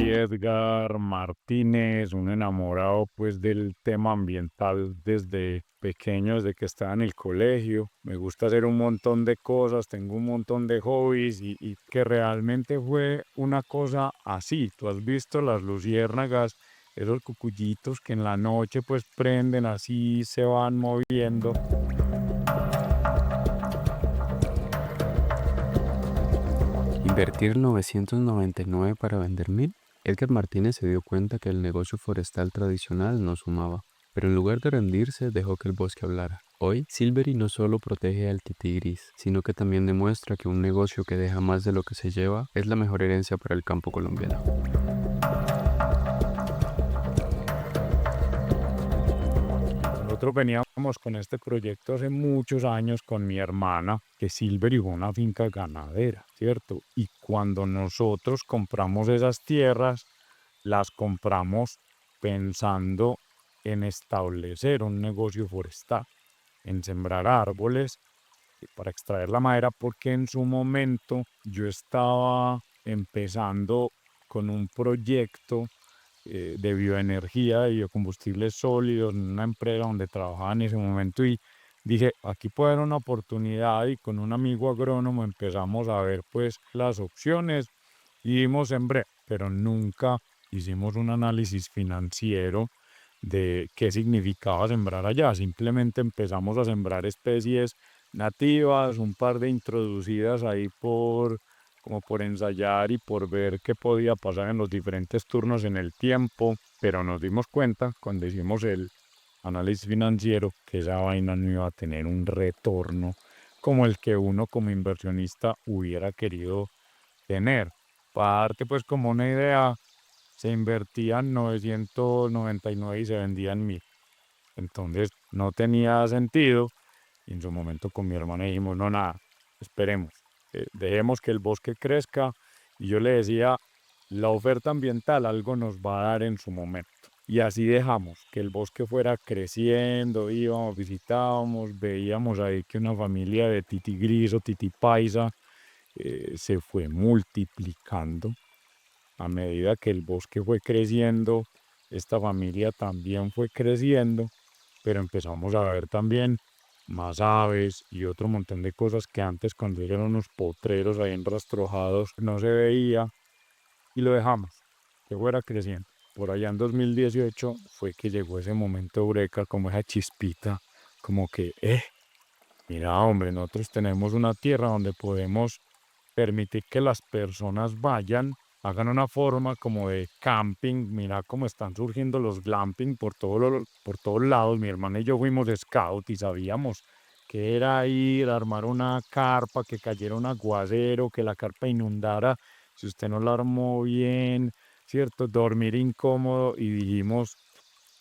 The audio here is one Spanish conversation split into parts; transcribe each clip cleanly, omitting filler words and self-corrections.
Soy Edgar Martínez, un enamorado pues del tema ambiental desde pequeño, desde que estaba en el colegio. Me gusta hacer un montón de cosas, tengo un montón de hobbies y que realmente fue una cosa así. Tú has visto las luciérnagas, esos cucuyitos que en la noche pues prenden así, se van moviendo. ¿Invertir 999 para vender 1000? Edgar Martínez se dio cuenta que el negocio forestal tradicional no sumaba, pero en lugar de rendirse dejó que el bosque hablara. Hoy, Silvery no solo protege al tití gris, sino que también demuestra que un negocio que deja más de lo que se lleva es la mejor herencia para el campo colombiano. Nosotros veníamos con este proyecto hace muchos años con mi hermana, que Silver fue una finca ganadera, ¿cierto? Y cuando nosotros compramos esas tierras, las compramos pensando en establecer un negocio forestal, en sembrar árboles para extraer la madera, porque en su momento yo estaba empezando con un proyecto de bioenergía, de biocombustibles sólidos, en una empresa donde trabajaba en ese momento y dije, aquí puede haber una oportunidad y con un amigo agrónomo empezamos a ver pues las opciones y dimos en breve, pero nunca hicimos un análisis financiero de qué significaba sembrar allá. Simplemente empezamos a sembrar especies nativas, un par de introducidas ahí como por ensayar y por ver qué podía pasar en los diferentes turnos en el tiempo, pero nos dimos cuenta cuando hicimos el análisis financiero que esa vaina no iba a tener un retorno como el que uno como inversionista hubiera querido tener. Para darte pues como una idea, se invertían 999 y se vendían 1000. Entonces no tenía sentido. Y en su momento con mi hermana dijimos, no, nada, esperemos, dejemos que el bosque crezca. Y yo le decía, la oferta ambiental algo nos va a dar en su momento. Y así dejamos que el bosque fuera creciendo, íbamos, visitábamos, veíamos ahí que una familia de tití gris o tití paisa se fue multiplicando a medida que el bosque fue creciendo, esta familia también fue creciendo, pero empezamos a ver también más aves y otro montón de cosas que antes cuando eran unos potreros ahí enrastrojados no se veía y lo dejamos, que fuera creciendo. Por allá en 2018 fue que llegó ese momento eureka, como esa chispita, como que, mira hombre, nosotros tenemos una tierra donde podemos permitir que las personas vayan, hagan una forma como de camping. Mira cómo están surgiendo los glamping por todos lados. Mi hermana y yo fuimos scout y sabíamos que era ir a armar una carpa, que cayera un aguacero, que la carpa inundara, si usted no la armó bien, ¿cierto? Dormir incómodo y dijimos,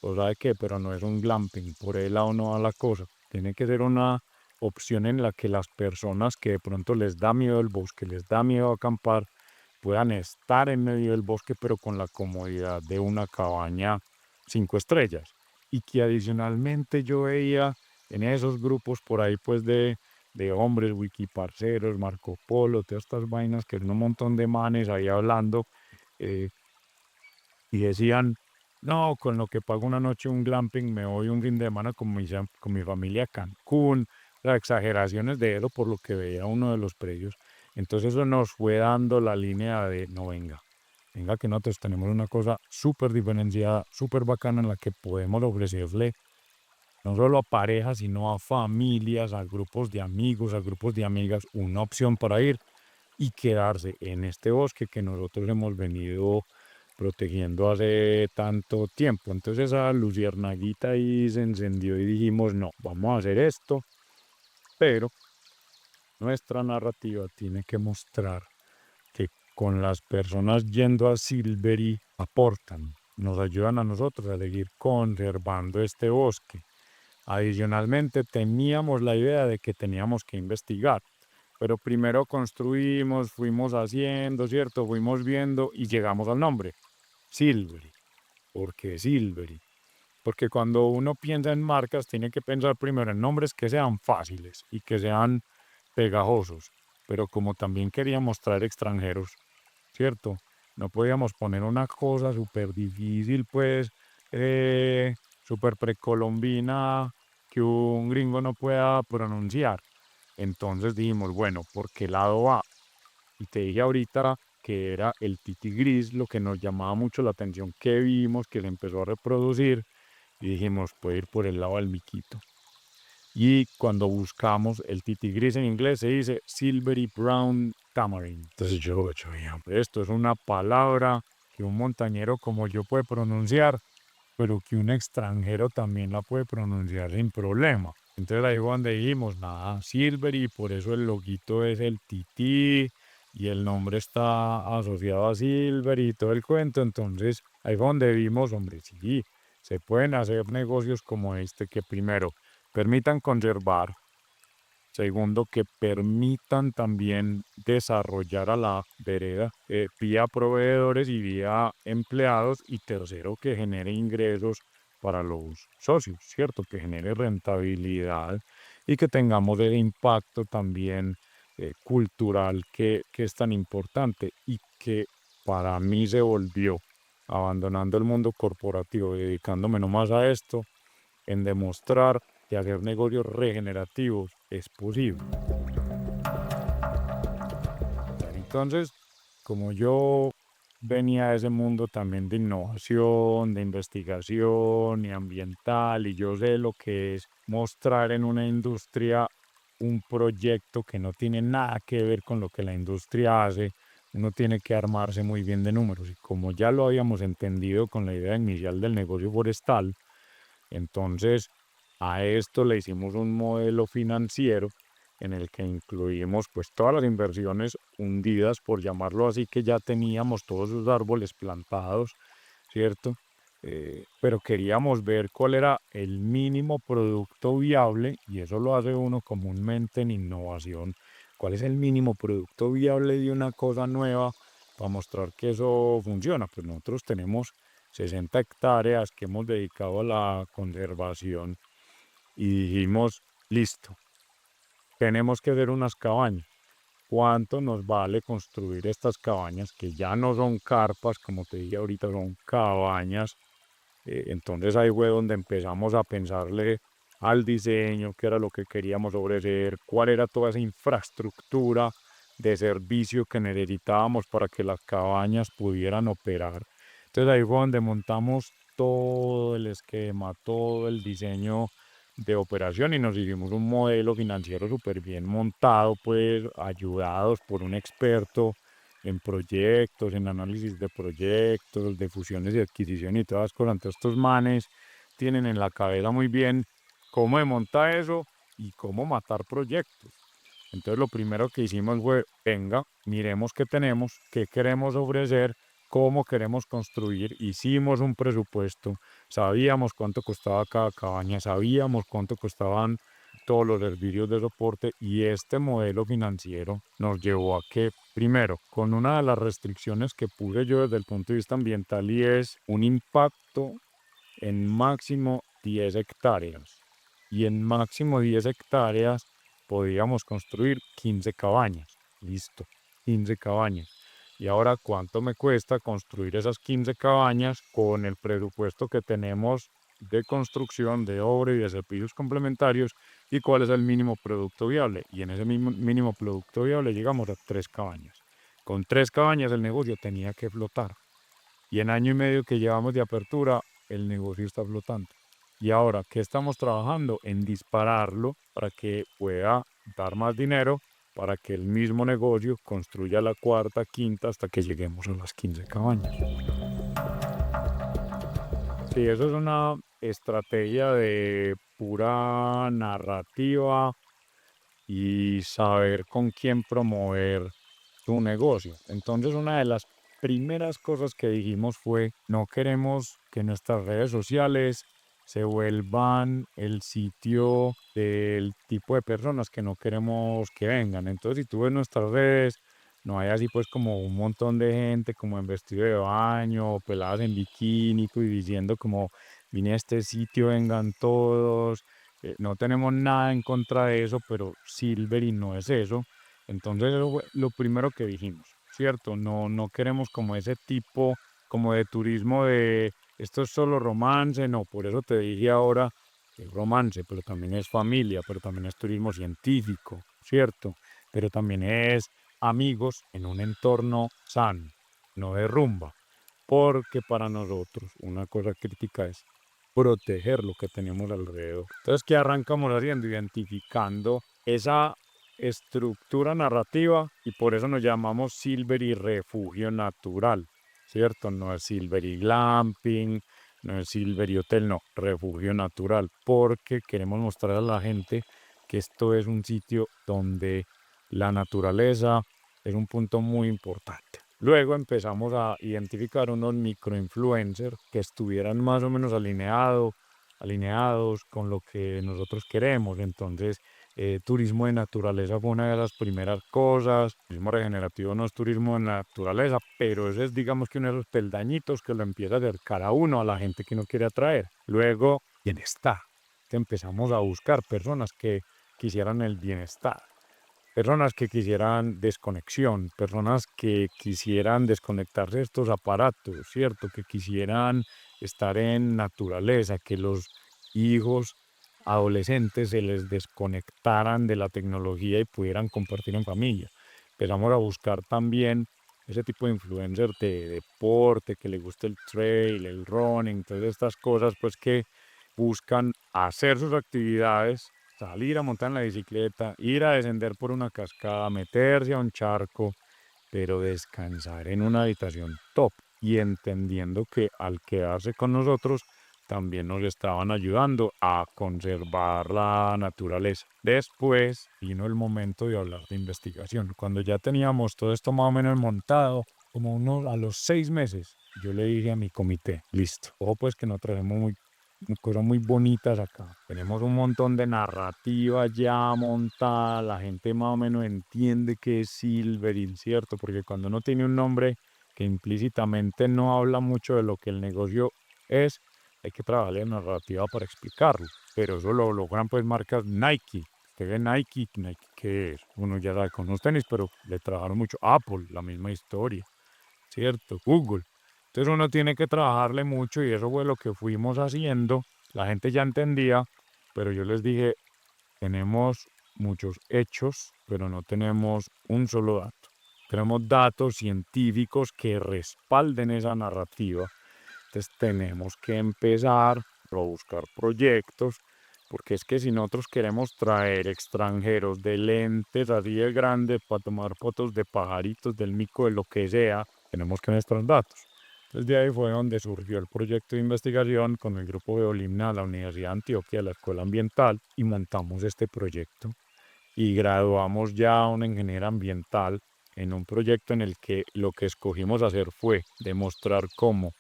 pues sabe qué, pero no es un glamping, por el lado no va la cosa. Tiene que ser una opción en la que las personas que de pronto les da miedo el bosque, les da miedo acampar, puedan estar en medio del bosque, pero con la comodidad de una cabaña 5 estrellas. Y que adicionalmente yo veía en esos grupos por ahí, pues de hombres, wikiparceros, Marco Polo, todas estas vainas, que es un montón de manes ahí hablando, eh, y decían, no, con lo que pago una noche un glamping me voy un fin de semana con mi familia a Cancún. Las exageraciones de eso por lo que veía uno de los precios. Entonces eso nos fue dando la línea de, no, venga que nosotros tenemos una cosa súper diferenciada, súper bacana en la que podemos ofrecerle no solo a parejas, sino a familias, a grupos de amigos, a grupos de amigas, una opción para ir y quedarse en este bosque que nosotros hemos venido protegiendo hace tanto tiempo. Entonces esa luciernaguita ahí se encendió y dijimos, no, vamos a hacer esto, pero nuestra narrativa tiene que mostrar que con las personas yendo a Silvery aportan, nos ayudan a nosotros a seguir conservando este bosque. Adicionalmente, teníamos la idea de que teníamos que investigar, pero primero construimos, fuimos haciendo, ¿cierto? Fuimos viendo y llegamos al nombre, Silvery. ¿Por qué Silvery? Porque cuando uno piensa en marcas, tiene que pensar primero en nombres que sean fáciles y que sean pegajosos, pero como también queríamos traer extranjeros, ¿cierto? no podíamos poner una cosa súper difícil, pues, súper precolombina que un gringo no pueda pronunciar. Entonces dijimos, bueno, ¿por qué lado va? Y te dije ahorita que era el titi gris, lo que nos llamaba mucho la atención que vimos, que se empezó a reproducir, y dijimos, puede ir por el lado del miquito. Y cuando buscamos el titi gris en inglés se dice silvery brown tamarind. Entonces yo dije, esto es una palabra que un montañero como yo puede pronunciar, pero que un extranjero también la puede pronunciar sin problema. Entonces ahí fue donde dijimos, nada, silvery, por eso el loguito es el titi y el nombre está asociado a silver y todo el cuento. Entonces ahí fue donde vimos, hombre, sí, se pueden hacer negocios como este que primero permitan conservar, segundo, que permitan también desarrollar a la vereda vía proveedores y vía empleados, y tercero, que genere ingresos para los socios, ¿cierto? Que genere rentabilidad y que tengamos el impacto también cultural que es tan importante y que para mí se volvió, abandonando el mundo corporativo, dedicándome nomás a esto, en demostrar que hacer negocios regenerativos es posible. Entonces, como yo venía de ese mundo también de innovación, de investigación y ambiental, y yo sé lo que es mostrar en una industria un proyecto que no tiene nada que ver con lo que la industria hace, uno tiene que armarse muy bien de números. Y como ya lo habíamos entendido con la idea inicial del negocio forestal, entonces a esto le hicimos un modelo financiero en el que incluimos pues todas las inversiones hundidas, por llamarlo así, que ya teníamos todos esos árboles plantados, ¿cierto? Pero queríamos ver cuál era el mínimo producto viable, y eso lo hace uno comúnmente en innovación. ¿Cuál es el mínimo producto viable de una cosa nueva para mostrar que eso funciona? Pues nosotros tenemos 60 hectáreas que hemos dedicado a la conservación y dijimos, listo, tenemos que hacer unas cabañas. ¿Cuánto nos vale construir estas cabañas que ya no son carpas, como te dije ahorita, son cabañas? Entonces ahí fue donde empezamos a pensarle al diseño, qué era lo que queríamos ofrecer, cuál era toda esa infraestructura de servicio que necesitábamos para que las cabañas pudieran operar. Entonces ahí fue donde montamos todo el esquema, todo el diseño de operación, y nos hicimos un modelo financiero súper bien montado, pues ayudados por un experto en proyectos, en análisis de proyectos, de fusiones y adquisición y todas las cosas. Entonces estos manes tienen en la cabeza muy bien cómo se monta eso y cómo matar proyectos. Entonces lo primero que hicimos fue, venga, miremos qué tenemos, qué queremos ofrecer, cómo queremos construir. Hicimos un presupuesto, sabíamos cuánto costaba cada cabaña, sabíamos cuánto costaban todos los servicios de soporte, y este modelo financiero nos llevó a que, primero, con una de las restricciones que puse yo desde el punto de vista ambiental, y es un impacto en máximo 10 hectáreas. Y en máximo 10 hectáreas podíamos construir 15 cabañas. Listo, 15 cabañas. Y ahora, ¿cuánto me cuesta construir esas 15 cabañas con el presupuesto que tenemos de construcción, de obra y de servicios complementarios? ¿Y cuál es el mínimo producto viable? Y en ese mismo mínimo producto viable llegamos a 3 cabañas. Con 3 cabañas el negocio tenía que flotar. Y en año y medio que llevamos de apertura, el negocio está flotando. Y ahora, ¿qué estamos trabajando? En dispararlo para que pueda dar más dinero, para que el mismo negocio construya la cuarta, quinta, hasta que lleguemos a las 15 cabañas. Sí, eso es una estrategia de pura narrativa y saber con quién promover tu negocio. Entonces, una de las primeras cosas que dijimos fue, no queremos que nuestras redes sociales se vuelvan el sitio del tipo de personas que no queremos que vengan. Entonces, si tú ves nuestras redes, no hay así pues como un montón de gente como en vestido de baño, o peladas en bikini, y diciendo como, vine a este sitio, vengan todos. No tenemos nada en contra de eso, pero Silvery no es eso. Entonces eso fue lo primero que dijimos. ¿cierto? No queremos como ese tipo como de turismo de esto es solo romance, no, por eso te dije ahora que es romance, pero también es familia, pero también es turismo científico, ¿cierto? Pero también es amigos en un entorno sano, no de rumba, porque para nosotros una cosa crítica es proteger lo que tenemos alrededor. Entonces, ¿qué arrancamos haciendo? Identificando esa estructura narrativa y por eso nos llamamos Silvery Refugio Natural, ¿cierto? No es Silvery Glamping, no es Silvery Hotel, no, Refugio Natural, porque queremos mostrar a la gente que esto es un sitio donde la naturaleza es un punto muy importante. Luego empezamos a identificar unos microinfluencers que estuvieran más o menos alineados con lo que nosotros queremos. Entonces, turismo de naturaleza fue una de las primeras cosas. Turismo regenerativo no es turismo de naturaleza, pero ese es, digamos que uno de los peldañitos que lo empieza a acercar a uno, a la gente que uno quiere atraer. Luego, bienestar. Empezamos a buscar personas que quisieran el bienestar. Personas que quisieran desconexión, personas que quisieran desconectarse de estos aparatos, ¿cierto? Que quisieran estar en naturaleza, que los hijos adolescentes se les desconectaran de la tecnología y pudieran compartir en familia. Empezamos a buscar también ese tipo de influencers de deporte, que le guste el trail, el running, todas estas cosas, pues que buscan hacer sus actividades, salir a montar en la bicicleta, ir a descender por una cascada, meterse a un charco, pero descansar en una habitación top y entendiendo que al quedarse con nosotros también nos estaban ayudando a conservar la naturaleza. Después vino el momento de hablar de investigación. Cuando ya teníamos todo esto más o menos montado, como a los 6 meses, yo le dije a mi comité, listo, ojo pues que no traemos cosas muy bonitas acá. Tenemos un montón de narrativa ya montada, la gente más o menos entiende que es Silveril, ¿cierto? Porque cuando uno tiene un nombre que implícitamente no habla mucho de lo que el negocio es, hay que trabajar la narrativa para explicarlo. Pero eso lo logran pues marcas Nike. Usted ve Nike, Nike ¿qué es? Uno ya sabe con los tenis, pero le trabajaron mucho. Apple, la misma historia, ¿cierto? Google. Entonces uno tiene que trabajarle mucho y eso fue lo que fuimos haciendo. La gente ya entendía, pero yo les dije, tenemos muchos hechos, pero no tenemos un solo dato. Tenemos datos científicos que respalden esa narrativa. Entonces tenemos que empezar a buscar proyectos, porque es que si nosotros queremos traer extranjeros de lentes así de grandes para tomar fotos de pajaritos, del mico, de lo que sea, tenemos que nuestros datos. Entonces de ahí fue donde surgió el proyecto de investigación con el grupo Geolimna de la Universidad de Antioquia, la Escuela Ambiental, y montamos este proyecto y graduamos ya a un ingeniero ambiental en un proyecto en el que lo que escogimos hacer fue demostrar cómo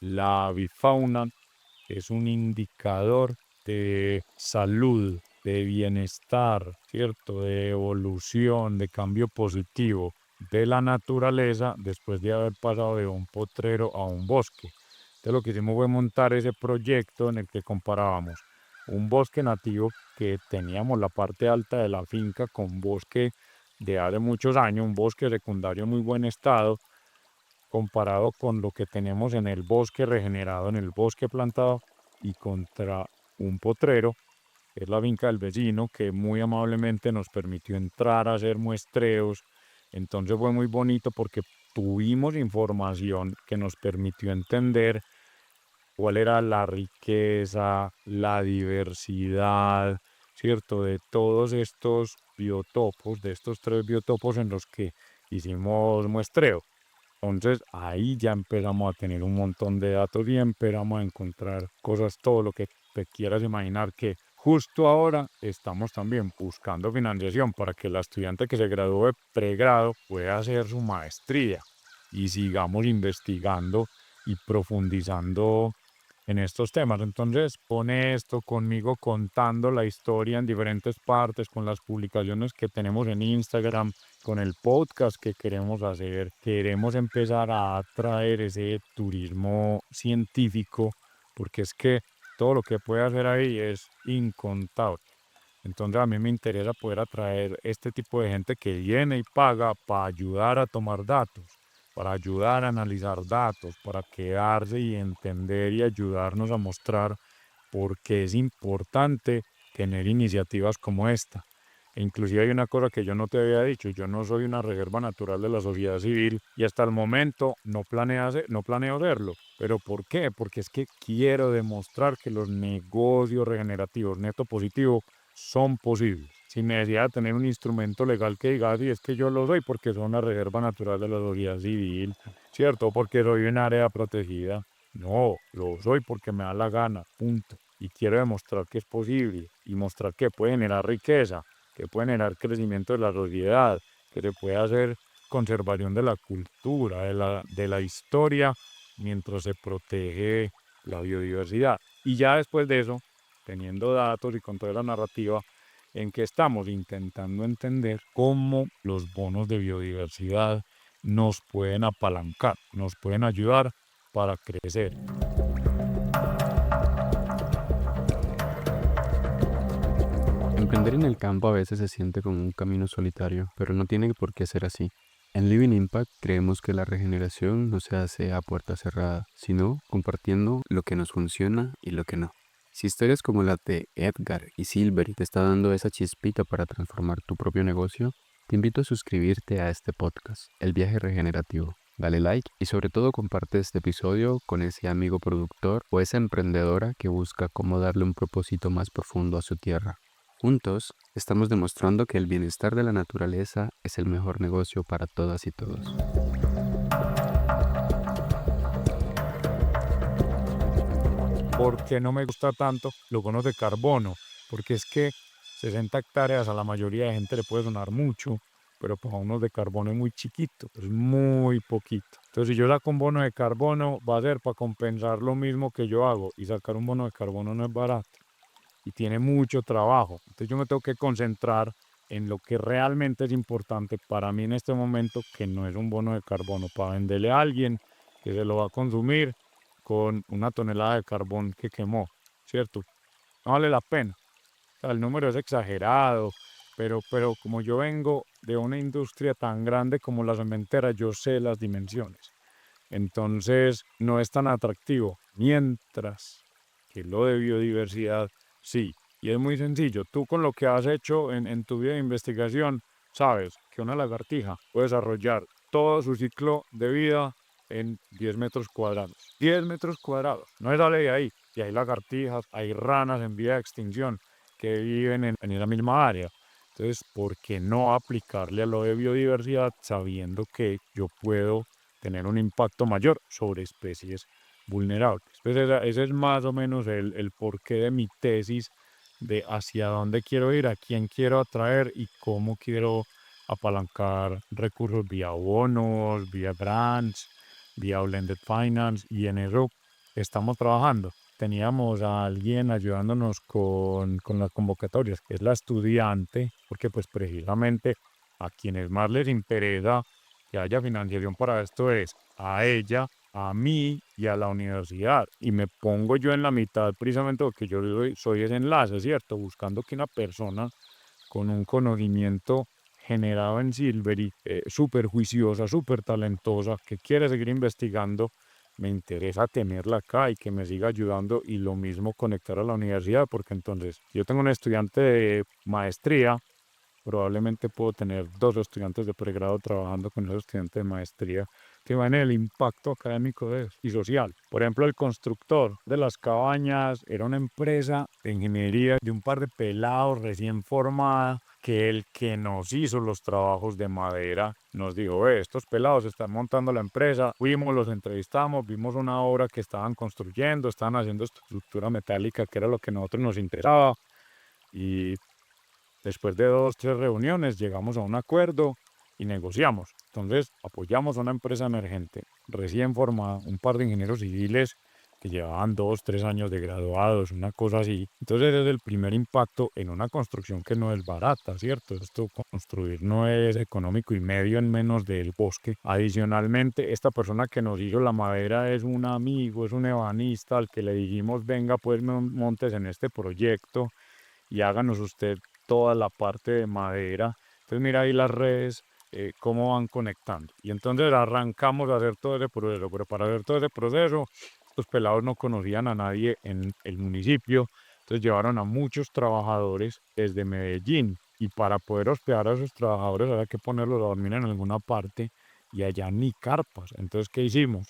la avifauna es un indicador de salud, de bienestar, ¿cierto? De evolución, de cambio positivo de la naturaleza después de haber pasado de un potrero a un bosque. Entonces lo que hicimos fue montar ese proyecto en el que comparábamos un bosque nativo que teníamos la parte alta de la finca con bosque de hace muchos años, un bosque secundario en muy buen estado, comparado con lo que tenemos en el bosque regenerado, en el bosque plantado y contra un potrero, que es la finca del vecino, que muy amablemente nos permitió entrar a hacer muestreos. Entonces fue muy bonito porque tuvimos información que nos permitió entender cuál era la riqueza, la diversidad, ¿cierto? De todos estos biotopos, de estos 3 biotopos en los que hicimos muestreo. Entonces ahí ya empezamos a tener un montón de datos y empezamos a encontrar cosas, todo lo que te quieras imaginar que justo ahora estamos también buscando financiación para que la estudiante que se graduó de pregrado pueda hacer su maestría y sigamos investigando y profundizando en estos temas. Entonces, pone esto conmigo contando la historia en diferentes partes, con las publicaciones que tenemos en Instagram, con el podcast que queremos hacer. Queremos empezar a atraer ese turismo científico, porque es que todo lo que puede hacer ahí es incontable. Entonces a mí me interesa poder atraer este tipo de gente que viene y paga para ayudar a tomar datos, para ayudar a analizar datos, para quedarse y entender y ayudarnos a mostrar por qué es importante tener iniciativas como esta. E inclusive hay una cosa que yo no te había dicho, yo no soy una reserva natural de la sociedad civil y hasta el momento no planeo serlo. ¿Pero por qué? Porque es que quiero demostrar que los negocios regenerativos neto positivo son posibles, sin necesidad de tener un instrumento legal que diga, sí, es que yo lo soy porque soy una reserva natural de la sociedad civil, ¿cierto? O porque soy un área protegida. No, lo soy porque me da la gana, punto. Y quiero demostrar que es posible y mostrar que puede generar riqueza, que puede generar crecimiento de la sociedad, que se puede hacer conservación de la cultura, de la historia, mientras se protege la biodiversidad. Y ya después de eso, teniendo datos y con toda la narrativa, en que estamos intentando entender cómo los bonos de biodiversidad nos pueden apalancar, nos pueden ayudar para crecer. Emprender en el campo a veces se siente como un camino solitario, pero no tiene por qué ser así. En Living Impact creemos que la regeneración no se hace a puerta cerrada, sino compartiendo lo que nos funciona y lo que no. Si historias como las de Edgar y Silver te está dando esa chispita para transformar tu propio negocio, te invito a suscribirte a este podcast, El Viaje Regenerativo. Dale like y sobre todo comparte este episodio con ese amigo productor o esa emprendedora que busca cómo darle un propósito más profundo a su tierra. Juntos, estamos demostrando que el bienestar de la naturaleza es el mejor negocio para todas y todos. Porque no me gusta tanto los bonos de carbono, porque es que 60 hectáreas a la mayoría de gente le puede sonar mucho, pero para unos de carbono es muy chiquito, es muy poquito. Entonces, si yo saco un bono de carbono, va a ser para compensar lo mismo que yo hago, y sacar un bono de carbono no es barato y tiene mucho trabajo. Entonces, yo me tengo que concentrar en lo que realmente es importante para mí en este momento, que no es un bono de carbono para venderle a alguien que se lo va a consumir con una tonelada de carbón que quemó, ¿cierto? No vale la pena. O sea, el número es exagerado, pero como yo vengo de una industria tan grande como la cementera, yo sé las dimensiones. Entonces, no es tan atractivo. Mientras que lo de biodiversidad, sí. Y es muy sencillo. Tú con lo que has hecho en tu vida de investigación, sabes que una lagartija puede desarrollar todo su ciclo de vida en 10 metros cuadrados. 10 metros cuadrados. No se sale de ahí. Y hay lagartijas, hay ranas en vía de extinción que viven en esa misma área. Entonces, ¿por qué no aplicarle a lo de biodiversidad sabiendo que yo puedo tener un impacto mayor sobre especies vulnerables? Pues ese es más o menos el porqué de mi tesis, de hacia dónde quiero ir, a quién quiero atraer y cómo quiero apalancar recursos vía bonos, vía grants, vía blended finance, y en eso estamos trabajando. Teníamos a alguien ayudándonos con las convocatorias, que es la estudiante, porque pues precisamente a quienes más les interesa que haya financiación para esto es a ella, a mí y a la universidad. Y me pongo yo en la mitad precisamente porque yo soy ese enlace, ¿cierto? Buscando que una persona con un conocimiento generado en Silvery, súper juiciosa, súper talentosa, que quiere seguir investigando, me interesa tenerla acá y que me siga ayudando, y lo mismo conectar a la universidad, porque entonces yo tengo un estudiante de maestría, probablemente puedo tener dos estudiantes de pregrado trabajando con esos estudiantes de maestría que van en el impacto académico de eso y social. Por ejemplo, el constructor de las cabañas era una empresa de ingeniería de un par de pelados recién formada, que el que nos hizo los trabajos de madera nos dijo, estos pelados están montando la empresa. Fuimos, los entrevistamos, vimos una obra que estaban construyendo, estaban haciendo estructura metálica, que era lo que a nosotros nos interesaba, y después de 2, 3 reuniones llegamos a un acuerdo y negociamos. Entonces apoyamos a una empresa emergente recién formada, un par de ingenieros civiles que llevaban 2, 3 años de graduados, una cosa así. Entonces es el primer impacto en una construcción que no es barata, ¿cierto? Esto construir no es económico, y medio en menos del bosque. Adicionalmente, esta persona que nos hizo la madera es un amigo, es un ebanista al que le dijimos, venga pues montes en este proyecto, y háganos usted toda la parte de madera. Entonces mira ahí las redes, cómo van conectando. Y entonces arrancamos a hacer todo ese proceso, pero para hacer todo ese proceso, estos pelados no conocían a nadie en el municipio, entonces llevaron a muchos trabajadores desde Medellín y para poder hospedar a esos trabajadores había que ponerlos a dormir en alguna parte y allá ni carpas. Entonces, ¿qué hicimos?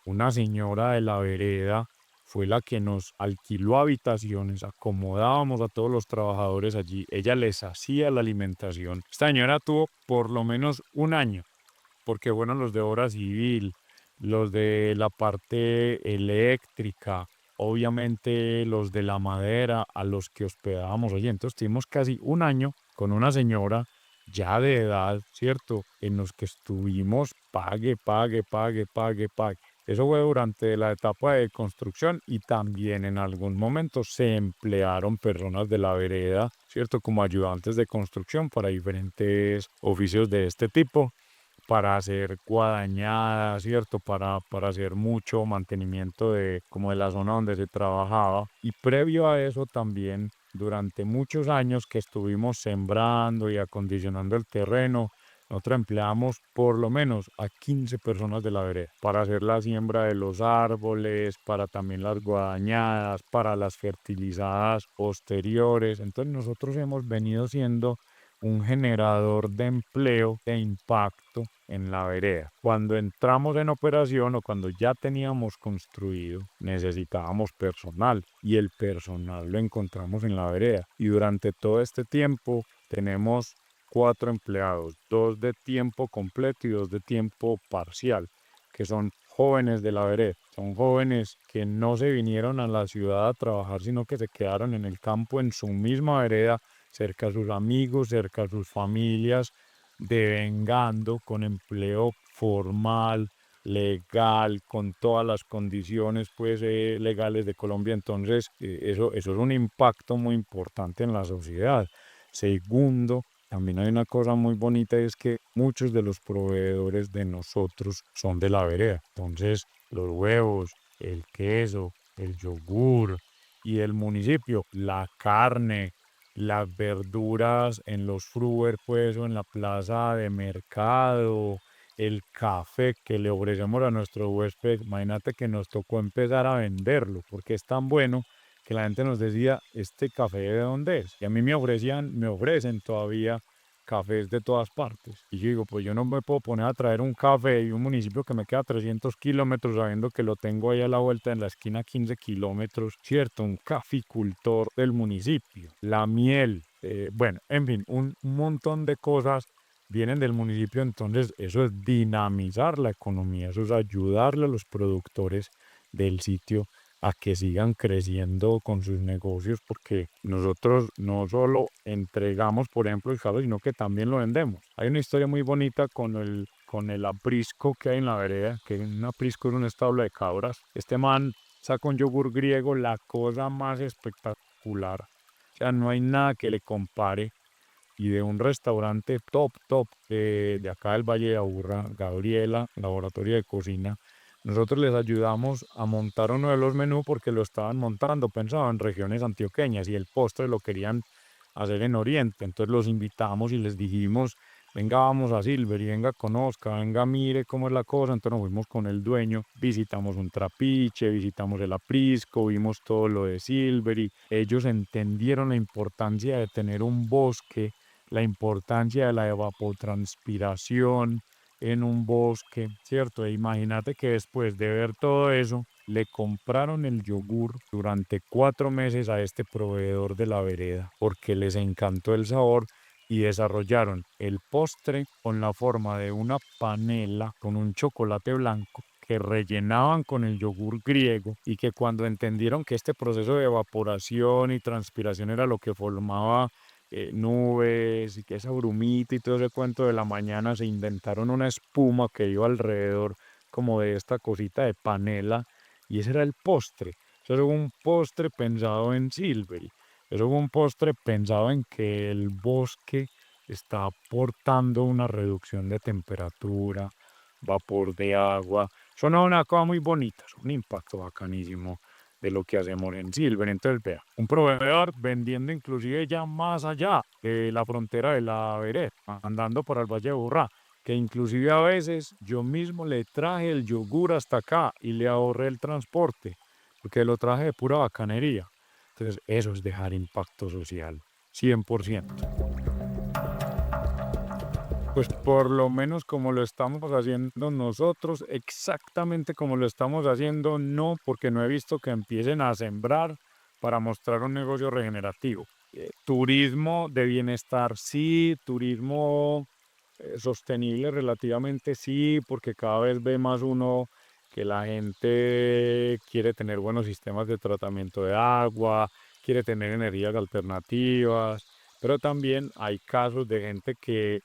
Una señora de la vereda fue la que nos alquiló habitaciones, acomodábamos a todos los trabajadores allí, ella les hacía la alimentación. Esta señora tuvo por lo menos un año, porque bueno, los de obra civil, los de la parte eléctrica, obviamente los de la madera a los que hospedábamos allí. Entonces tuvimos casi un año con una señora ya de edad, ¿cierto? En los que estuvimos pague, pague, pague, pague, pague. Eso fue durante la etapa de construcción y también en algún momento se emplearon personas de la vereda, ¿cierto? Como ayudantes de construcción para diferentes oficios de este tipo, para hacer guadañadas, ¿cierto? Para hacer mucho mantenimiento de, como de la zona donde se trabajaba. Y previo a eso también, durante muchos años que estuvimos sembrando y acondicionando el terreno, nosotros empleamos por lo menos a 15 personas de la vereda para hacer la siembra de los árboles, para también las guadañadas, para las fertilizadas posteriores. Entonces nosotros hemos venido siendo un generador de empleo, de impacto en la vereda. Cuando entramos en operación o cuando ya teníamos construido, necesitábamos personal y el personal lo encontramos en la vereda. Y durante todo este tiempo tenemos 4 empleados, 2 de tiempo completo y 2 de tiempo parcial, que son jóvenes de la vereda. Son jóvenes que no se vinieron a la ciudad a trabajar, sino que se quedaron en el campo, en su misma vereda, cerca a sus amigos, cerca a sus familias, devengando con empleo formal, legal, con todas las condiciones pues, legales de Colombia. Entonces, eso es un impacto muy importante en la sociedad. Segundo, también hay una cosa muy bonita y es que muchos de los proveedores de nosotros son de la vereda. Entonces, los huevos, el queso, el yogur y el municipio, la carne, las verduras en los fruver, pues, o en la plaza de mercado, el café que le ofrecemos a nuestro huésped. Imagínate que nos tocó empezar a venderlo porque es tan bueno que la gente nos decía, ¿este café de dónde es? Y a mí me ofrecen todavía cafés de todas partes. Y yo digo, pues yo no me puedo poner a traer un café de un municipio que me queda 300 kilómetros sabiendo que lo tengo ahí a la vuelta en la esquina 15 kilómetros, ¿cierto? Un caficultor del municipio. La miel, bueno, en fin, un montón de cosas vienen del municipio, entonces eso es dinamizar la economía, eso es ayudarle a los productores del sitio a que sigan creciendo con sus negocios, porque nosotros no solo entregamos, por ejemplo, el caldo, sino que también lo vendemos. Hay una historia muy bonita con el aprisco que hay en la vereda, que un aprisco es un establo de cabras. Este man saca un yogur griego, la cosa más espectacular. O sea, no hay nada que le compare y de un restaurante top de acá del Valle de Aburrá, Gabriela, Laboratorio de Cocina. Nosotros les ayudamos a montar uno de los menús porque lo estaban montando, pensaban en regiones antioqueñas y el postre lo querían hacer en Oriente. Entonces los invitamos y les dijimos, venga, vamos a Silver y venga, conozca, venga, mire cómo es la cosa. Entonces nos fuimos con el dueño, visitamos un trapiche, visitamos el aprisco, vimos todo lo de Silver y ellos entendieron la importancia de tener un bosque, la importancia de la evapotranspiración en un bosque, ¿cierto? E imagínate que después de ver todo eso, le compraron el yogur durante 4 meses a este proveedor de la vereda porque les encantó el sabor y desarrollaron el postre con la forma de una panela con un chocolate blanco que rellenaban con el yogur griego y que cuando entendieron que este proceso de evaporación y transpiración era lo que formaba nubes y que esa brumita y todo ese cuento de la mañana, se inventaron una espuma que iba alrededor como de esta cosita de panela y ese era el postre. Eso era un postre pensado en Silvery. Eso fue un postre pensado en que el bosque está aportando una reducción de temperatura, vapor de agua. Son una cosa muy bonita, es un impacto bacanísimo de lo que hacemos en Silver. Entonces, vea, un proveedor vendiendo inclusive ya más allá de la frontera de la vereda, andando por el Valle de Burrá, que inclusive a veces yo mismo le traje el yogur hasta acá y le ahorré el transporte, porque lo traje de pura bacanería. Entonces, eso es dejar impacto social, 100%. Pues por lo menos como lo estamos haciendo nosotros, exactamente como lo estamos haciendo, no, porque no he visto que empiecen a sembrar para mostrar un negocio regenerativo. Turismo de bienestar, sí, turismo sostenible relativamente, sí, porque cada vez ve más uno que la gente quiere tener buenos sistemas de tratamiento de agua, quiere tener energías alternativas, pero también hay casos de gente que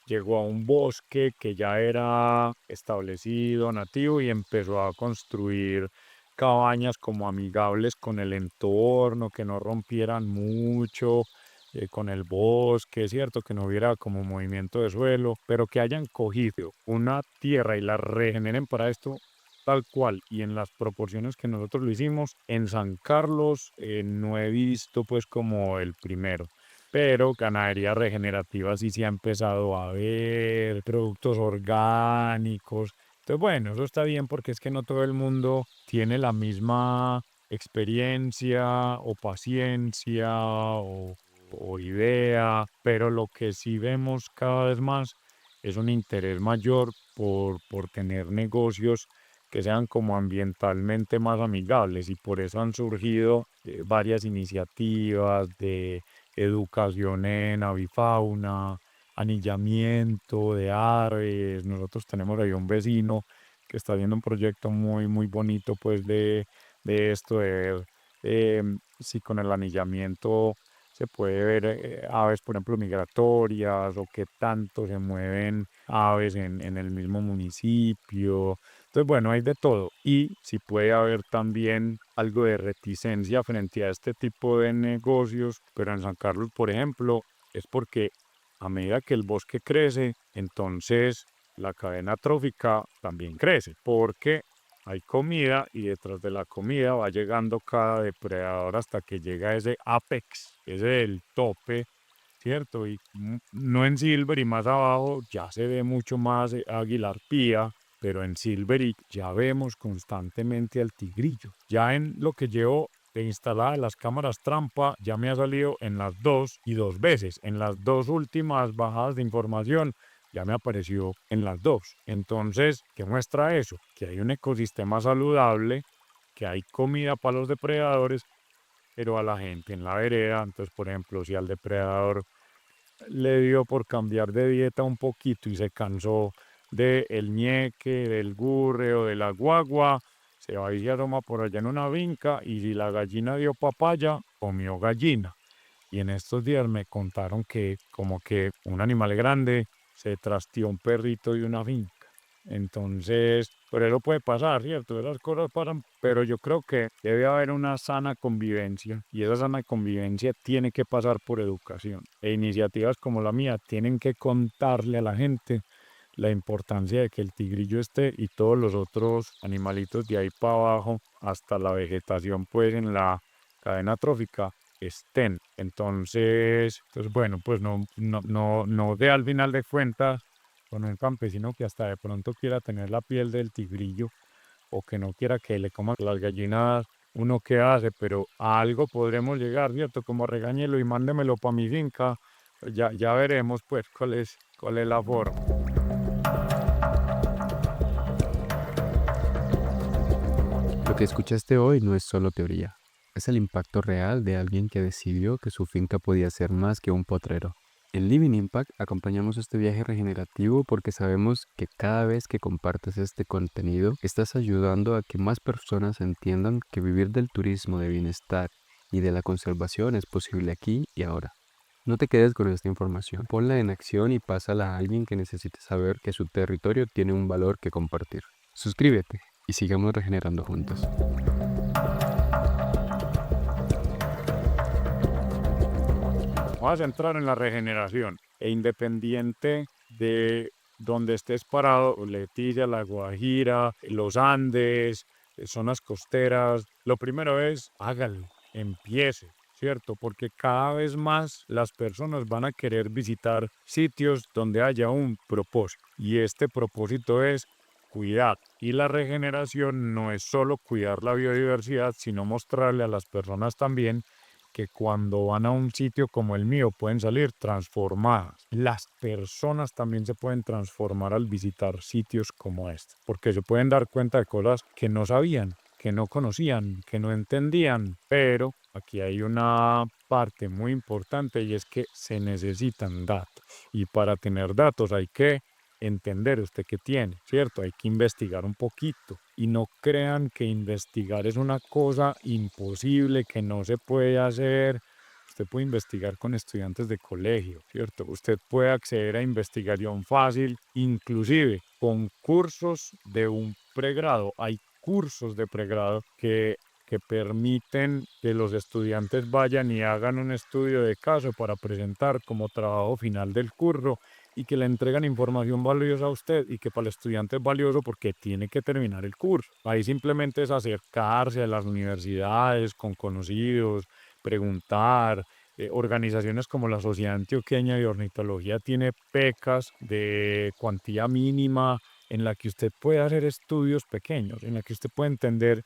llegó a un bosque que ya era establecido, nativo, y empezó a construir cabañas como amigables con el entorno, que no rompieran mucho con el bosque, ¿cierto? Que no hubiera como movimiento de suelo, pero que hayan cogido una tierra y la regeneren para esto tal cual y en las proporciones que nosotros lo hicimos. En San Carlos no he visto pues como el primero, pero ganadería regenerativa sí se ha empezado a ver, productos orgánicos. Entonces, bueno, eso está bien porque es que no todo el mundo tiene la misma experiencia o paciencia o idea, pero lo que sí vemos cada vez más es un interés mayor por tener negocios que sean como ambientalmente más amigables, y por eso han surgido varias iniciativas de educación en avifauna, anillamiento de aves. Nosotros tenemos ahí un vecino que está haciendo un proyecto muy, muy bonito, pues, de esto, si con el anillamiento se puede ver aves, por ejemplo, migratorias, o qué tanto se mueven aves en el mismo municipio. Entonces, bueno, hay de todo. Y si puede haber también algo de reticencia frente a este tipo de negocios, pero en San Carlos, por ejemplo, es porque a medida que el bosque crece, entonces la cadena trófica también crece, porque hay comida y detrás de la comida va llegando cada depredador hasta que llega a ese apex, ese es el tope, ¿cierto? Y no en Silver y más abajo ya se ve mucho más águila arpía, pero en Silver ya vemos constantemente al tigrillo. Ya en lo que llevo de instalada las cámaras trampa, ya me ha salido en las 2 y 2 veces. En las 2 últimas bajadas de información ya me apareció en las 2. Entonces, ¿qué muestra eso? Que hay un ecosistema saludable, que hay comida para los depredadores, pero a la gente en la vereda. Entonces, por ejemplo, si al depredador le dio por cambiar de dieta un poquito y se cansó del ñeque, del gurre o de la guagua, se va y se asoma por allá en una finca, y si la gallina dio papaya, comió gallina. Y en estos días me contaron que como que un animal grande se trasteó un perrito de una finca. Entonces, pero eso puede pasar, ¿cierto? Esas cosas pasan, pero yo creo que debe haber una sana convivencia, y esa sana convivencia tiene que pasar por educación. E iniciativas como la mía tienen que contarle a la gente la importancia de que el tigrillo esté y todos los otros animalitos de ahí para abajo, hasta la vegetación, pues en la cadena trófica, estén. Entonces, bueno, pues no de al final de cuentas con un campesino que hasta de pronto quiera tener la piel del tigrillo, o que no quiera que le coman las gallinas, uno qué hace, pero a algo podremos llegar, ¿cierto? Como regáñelo y mándemelo para mi finca, ya veremos pues cuál es la forma. Lo que escuchaste hoy no es solo teoría, es el impacto real de alguien que decidió que su finca podía ser más que un potrero. En Living Impact acompañamos este viaje regenerativo porque sabemos que cada vez que compartes este contenido estás ayudando a que más personas entiendan que vivir del turismo de bienestar y de la conservación es posible aquí y ahora. No te quedes con esta información, ponla en acción y pásala a alguien que necesite saber que su territorio tiene un valor que compartir. Suscríbete y sigamos regenerando juntos. Vas a entrar en la regeneración, e independiente de donde estés parado, Leticia, La Guajira, los Andes, zonas costeras. Lo primero es hágale, empiece, ¿cierto? Porque cada vez más las personas van a querer visitar sitios donde haya un propósito. Y este propósito es cuidar. Y la regeneración no es solo cuidar la biodiversidad, sino mostrarle a las personas también que cuando van a un sitio como el mío pueden salir transformadas. Las personas también se pueden transformar al visitar sitios como este, porque se pueden dar cuenta de cosas que no sabían, que no conocían, que no entendían, pero aquí hay una parte muy importante y es que se necesitan datos. Y para tener datos hay que entender usted qué tiene, ¿cierto? Hay que investigar un poquito y no crean que investigar es una cosa imposible, que no se puede hacer. Usted puede investigar con estudiantes de colegio, ¿cierto? Usted puede acceder a investigación fácil, inclusive con cursos de un pregrado. Hay cursos de pregrado que permiten que los estudiantes vayan y hagan un estudio de caso para presentar como trabajo final del curso y que le entregan información valiosa a usted y que para el estudiante es valioso porque tiene que terminar el curso. Ahí simplemente es acercarse a las universidades con conocidos, preguntar. Organizaciones como la Sociedad Antioqueña de Ornitología tiene becas de cuantía mínima en la que usted puede hacer estudios pequeños, en la que usted puede entender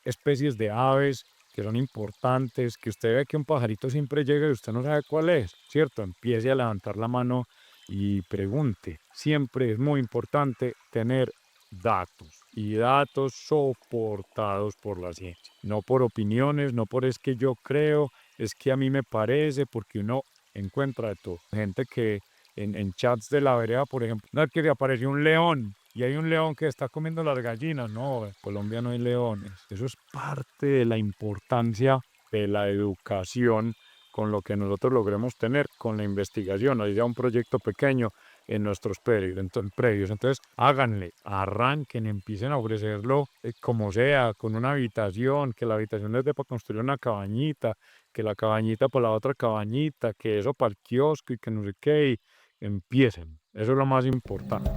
especies de aves que son importantes, que usted ve que un pajarito siempre llega y usted no sabe cuál es, ¿cierto? Empiece a levantar la mano y pregunte. Siempre es muy importante tener datos y datos soportados por la ciencia, no por opiniones, no por es que yo creo, es que a mí me parece, porque uno encuentra de todo. Gente que en chats de la vereda, por ejemplo, no es que le apareció un león y hay un león que está comiendo las gallinas. No, en Colombia no hay leones. Eso es parte de la importancia de la educación con lo que nosotros logremos tener con la investigación. Ahí ya un proyecto pequeño en nuestros predios. Entonces, háganle, arranquen, empiecen a ofrecerlo como sea, con una habitación, que la habitación les dé para construir una cabañita, que la cabañita para la otra cabañita, que eso para el kiosco y que no sé qué, y empiecen. Eso es lo más importante.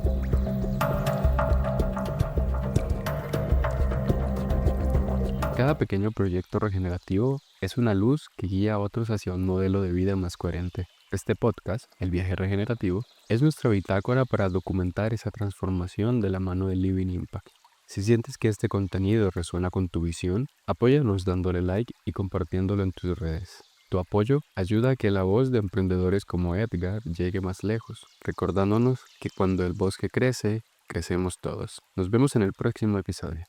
Cada pequeño proyecto regenerativo es una luz que guía a otros hacia un modelo de vida más coherente. Este podcast, El Viaje Regenerativo, es nuestra bitácora para documentar esa transformación de la mano de Living Impact. Si sientes que este contenido resuena con tu visión, apóyanos dándole like y compartiéndolo en tus redes. Tu apoyo ayuda a que la voz de emprendedores como Edgar llegue más lejos, recordándonos que cuando el bosque crece, crecemos todos. Nos vemos en el próximo episodio.